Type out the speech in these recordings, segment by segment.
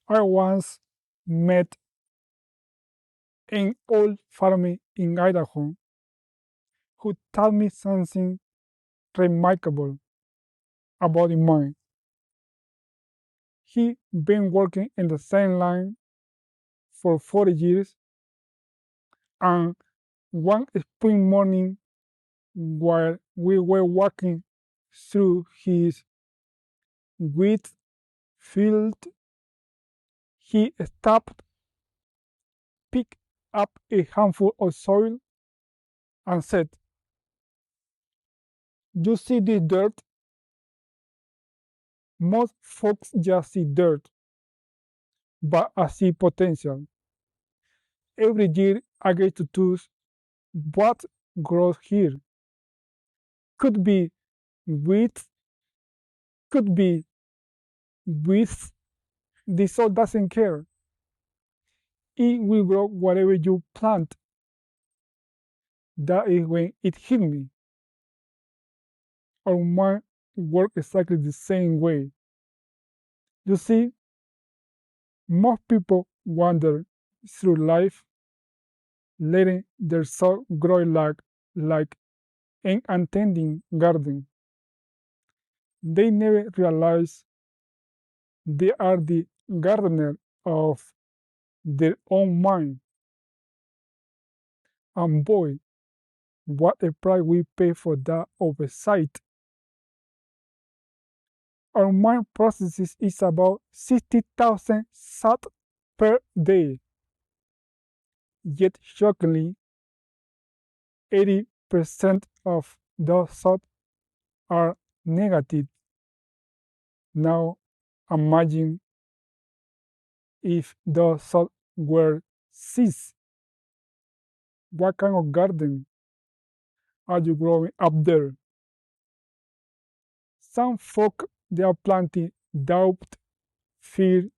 I once met an old farmer in Idaho who told me something remarkable about the mine. He'd been working in the same line for 40 years, and one spring morning, while we were walking through his wheat field, he stopped, picked up a handful of soil, and said, "You see this dirt? Most folks just see dirt, but I see potential. Every year I get to choose what grows here. Could be wheat, could be weeds. The soil doesn't care. It will grow whatever you plant." That is when it hit me. Our mind works exactly the same way. You see, most people wander through life letting their soul grow like an untending garden. They never realize they are the gardener of their own mind. And boy, what a price we pay for that oversight. Our mind processes is about 60,000 thoughts per day. Yet shockingly, 80% of those thoughts are negative. Now imagine if those thoughts were seeds. What kind of garden are you growing up there? Some folk they are planting doubt, fear.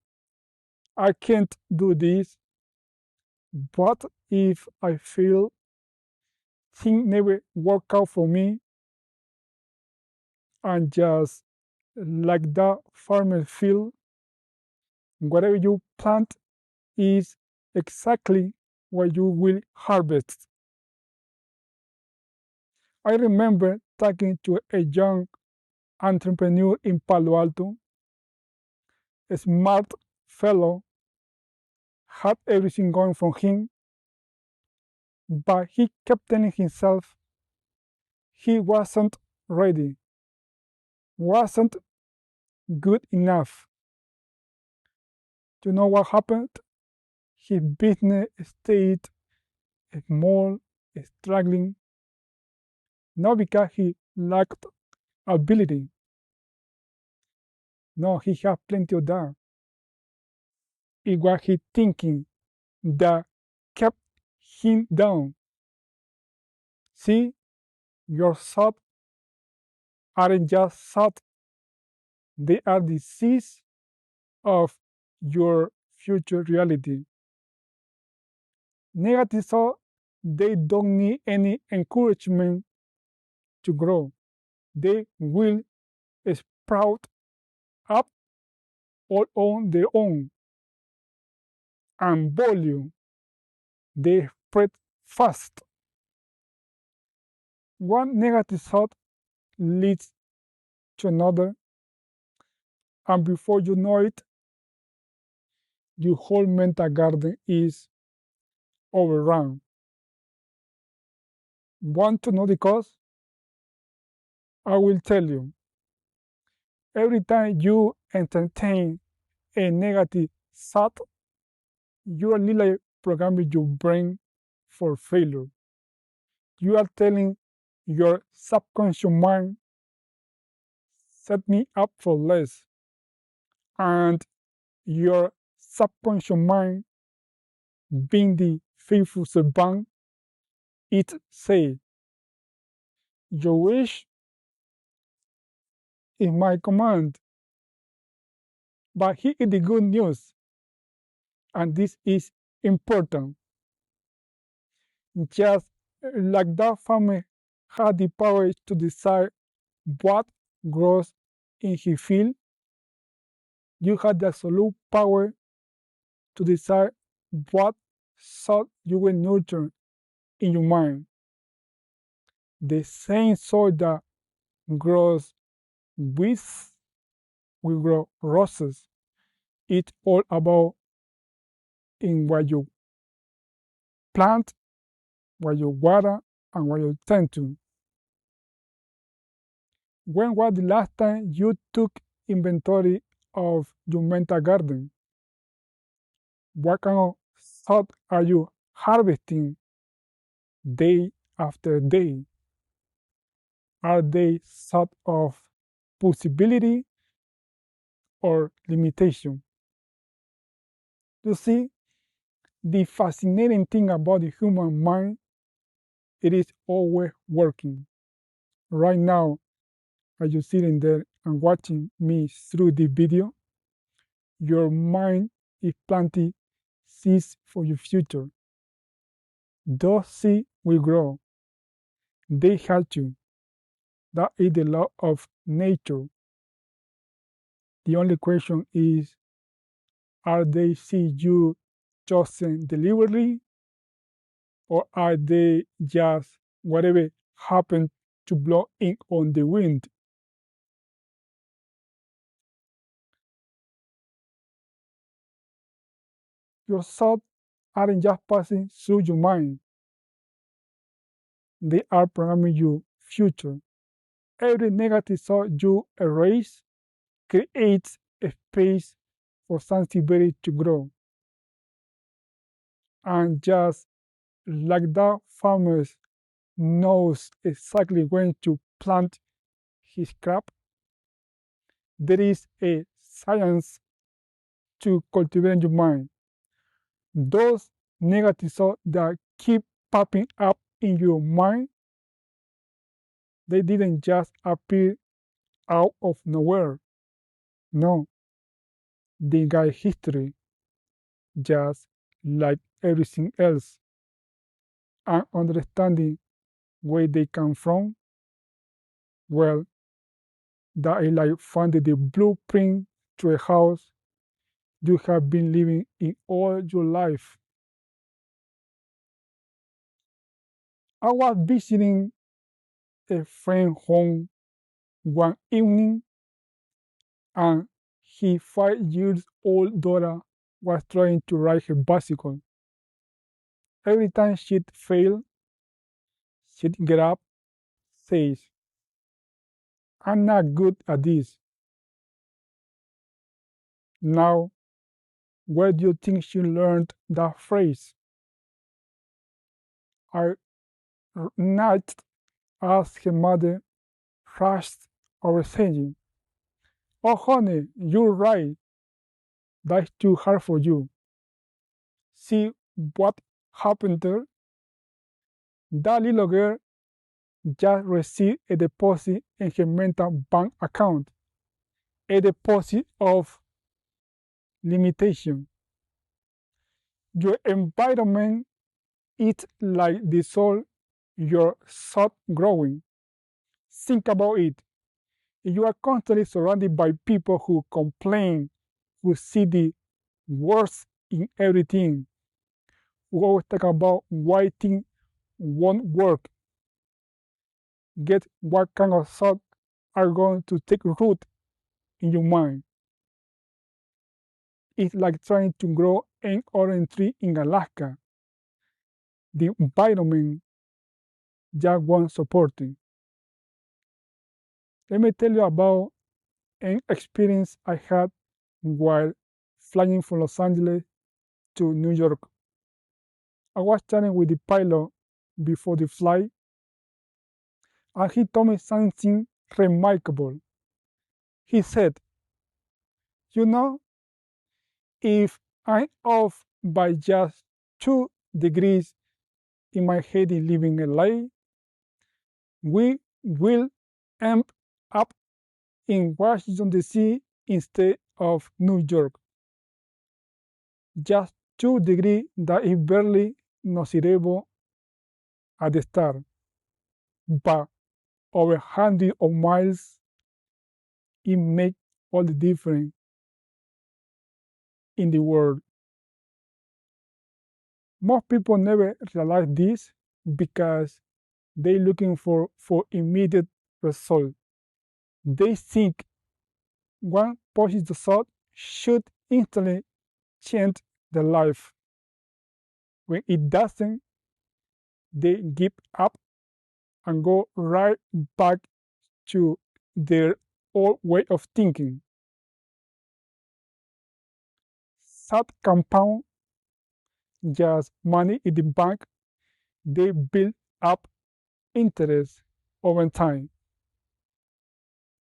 I can't do this. What if I fail? Things never work out for me. And just like that farmer field, whatever you plant is exactly what you will harvest. I remember talking to a young entrepreneur in Palo Alto, a smart fellow, had everything going for him, but he kept telling himself he wasn't ready, wasn't good enough. You know what happened? His business stayed small, struggling, not because he lacked ability. No, he had plenty of that. It was his thinking that kept him down. See, your thoughts aren't just thoughts, they are the seeds of your future reality. Negative thoughts, they don't need any encouragement to grow. They will sprout up all on their own. And volume, they spread fast. One negative thought leads to another, and before you know it, your whole mental garden is overrun. Want to know the cause? I will tell you. Every time you entertain a negative thought, you are literally programming your brain for failure. You are telling your subconscious mind, set me up for less. And your subconscious mind, being the faithful servant, it say, your wish is my command. But here is the good news, and this is important. Just like that farmer had the power to decide what grows in his field, you had the absolute power to decide what thought you will nurture in your mind. The same soil that grows weeds will grow roses. It's all about in what you plant, what you water, and what you tend to. When was the last time you took inventory of your mental garden? What kind of thought are you harvesting day after day? Are they thought of possibility or limitation? You see, the fascinating thing about the human mind, it is always working. Right now, as you're sitting there and watching me through the video, your mind is planting seeds for your future. Those seeds will grow. They help you. That is the law of nature. The only question is, are they seeds you chosen deliberately, or are they just whatever happened to blow in on the wind? Your thoughts aren't just passing through your mind, they are programming your future. Every negative thought you erase creates a space for something better to grow. And just like that farmer knows exactly when to plant his crop, there is a science to cultivate your mind. Those negative thoughts that keep popping up in your mind, they didn't just appear out of nowhere. No, they got history, just like everything else. And understanding where they come from, well, that is like finding the blueprint to a house you have been living in all your life. I was visiting a friend home one evening, and his 5 years old daughter was trying to ride her bicycle. Every time she'd fail, she'd get up, says, I'm not good at this. Now, where do you think she learned that phrase? I not asked her mother, rushed over saying, oh honey, you're right. That's too hard for you. See what happened there? That little girl just received a deposit in her mental bank account, a deposit of limitation. Your environment is like the soil your thought growing. Think about it. If you are constantly surrounded by people who complain, who see the worst in everything, who always talk about why things won't work, get what kind of thoughts are going to take root in your mind. It's like trying to grow an orange tree in Alaska. The environment just won't support it. Let me tell you about an experience I had while flying from Los Angeles to New York. I was chatting with the pilot before the flight, and he told me something remarkable. He said, you know, if I'm off by just 2 degrees in my head in living LA, we will end up in Washington, D.C. instead of New York. Just 2 degrees that is barely noticeable at the start, but over hundreds of miles, it makes all the difference in the world. Most people never realize this because they're looking for immediate result. They think one positive thought should instantly change their life. When it doesn't, they give up and go right back to their old way of thinking. That compound just money in the bank, they build up interest over time.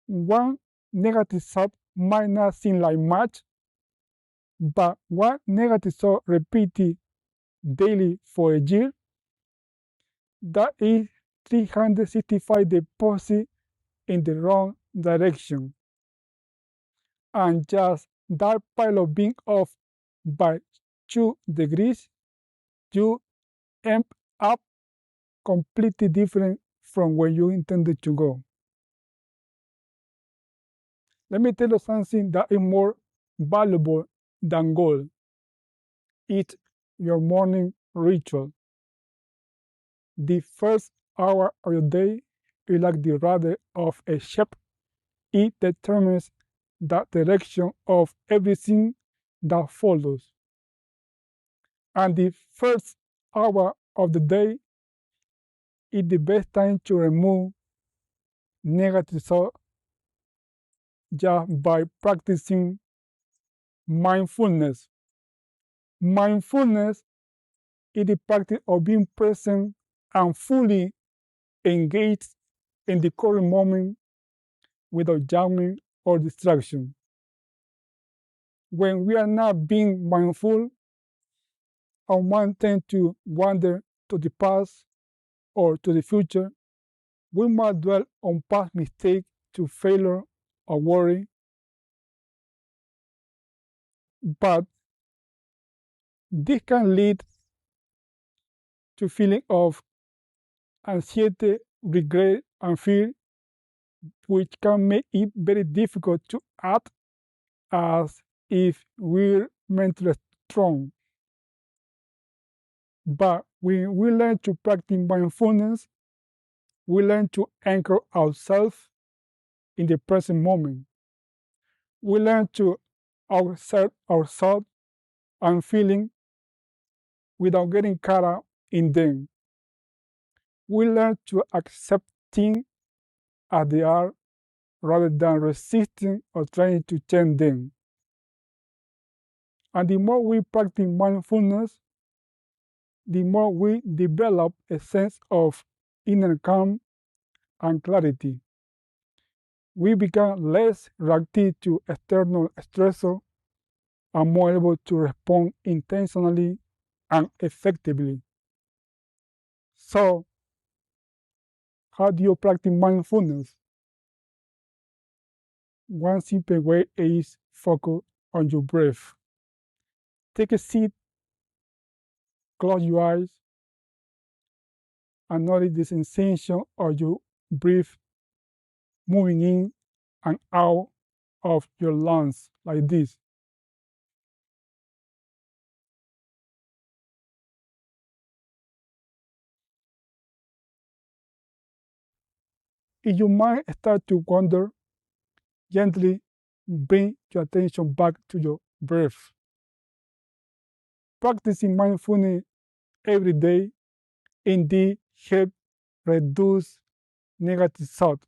One negative thought might not seem like much, but one negative thought repeated daily for a year, that is 365 deposit in the wrong direction. And just that pilot being off by 2 degrees, you end up completely different from where you intended to go. Let me tell you something that is more valuable than gold. It's your morning ritual. The first hour of your day is like the rudder of a ship. It determines the direction of everything that follows. And the first hour of the day is the best time to remove negative thought just by practicing mindfulness. Mindfulness is the practice of being present and fully engaged in the current moment without judgment or distraction. When we are not being mindful, our mind tends to wander to the past or to the future. We might dwell on past mistakes to failure or worry, but this can lead to feeling of anxiety, regret, and fear, which can make it very difficult to act as if we're mentally strong. But when we learn to practice mindfulness, we learn to anchor ourselves in the present moment. We learn to accept our thoughts and feelings without getting caught up in them. We learn to accept things as they are rather than resisting or trying to change them. And the more we practice mindfulness, the more we develop a sense of inner calm and clarity. We become less reactive to external stressors and more able to respond intentionally and effectively. So, how do you practice mindfulness? One simple way is focus on your breath. Take a seat, close your eyes, and notice the sensation of your breath moving in and out of your lungs like this. If your mind starts to wander, gently bring your attention back to your breath. Practicing mindfulness every day indeed helps reduce negative thoughts.